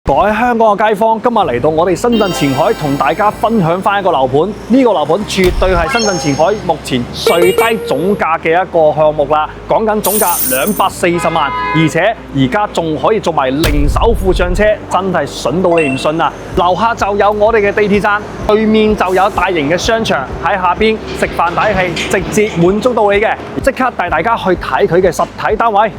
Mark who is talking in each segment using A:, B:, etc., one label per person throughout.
A: 各位香港嘅街坊，今日嚟到我哋深圳前海，同大家分享翻一個樓盤。呢個樓盤絕對係深圳前海目前最低總價嘅一個項目啦。講緊總價240萬，而且而家仲可以做埋零首付上車，真係筍到你唔信啊！樓下就有我哋嘅地鐵站，對面就有大型嘅商場，喺下邊食飯睇戲，直接滿足到你嘅。即刻帶大家去睇佢嘅實體單位。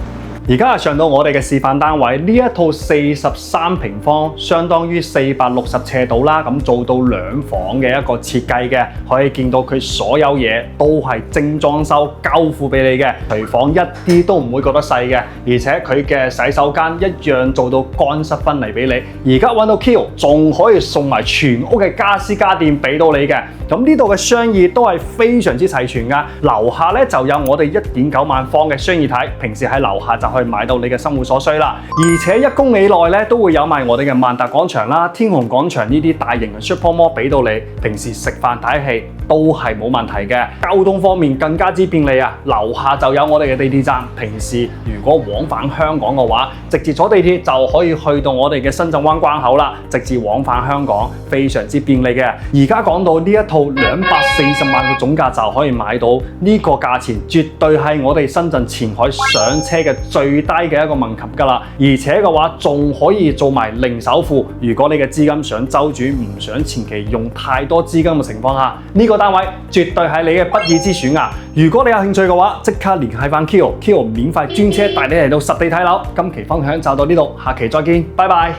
A: 而家係上到我哋嘅示範單位，呢一套43平方，相當於460尺度啦，咁做到2房嘅一個設計嘅，可以見到佢所有嘢都係精裝修交付俾你嘅，廚房一啲都唔會覺得細嘅，而且佢嘅洗手間一樣做到乾濕分離俾你。而家揾到 Kio， 仲可以送埋全屋嘅家私家電俾到你嘅。咁呢度嘅雙翼都係非常之齊全㗎，樓下咧就有我哋1.9萬方嘅雙翼體，平時喺樓下就去買到你嘅生活所需啦。而且1公里內咧都會有埋我哋嘅萬達廣場啦、天虹廣場呢啲大型嘅 Super Mall 俾到你，平時食飯睇戲都係冇問題嘅。交通方面更加之便利啊，樓下就有我哋嘅地鐵站，平時如果往返香港嘅話，直接坐地鐵就可以去到我哋嘅深圳灣關口啦，直接往返香港，非常之便利嘅。而家講到呢一套240萬嘅總價就可以買到呢個價錢，絕對係我哋深圳前海上車嘅最低嘅一個問級㗎啦。而且嘅話仲可以做埋零首付，如果你嘅資金想周轉，唔想前期用太多資金嘅情況下，呢個單位絕對係你嘅不二之選啊！如果你有興趣嘅話，即刻聯繫翻 Kio 免費專車帶你嚟到實地睇樓。今期分享就到呢度，下期再見，拜拜。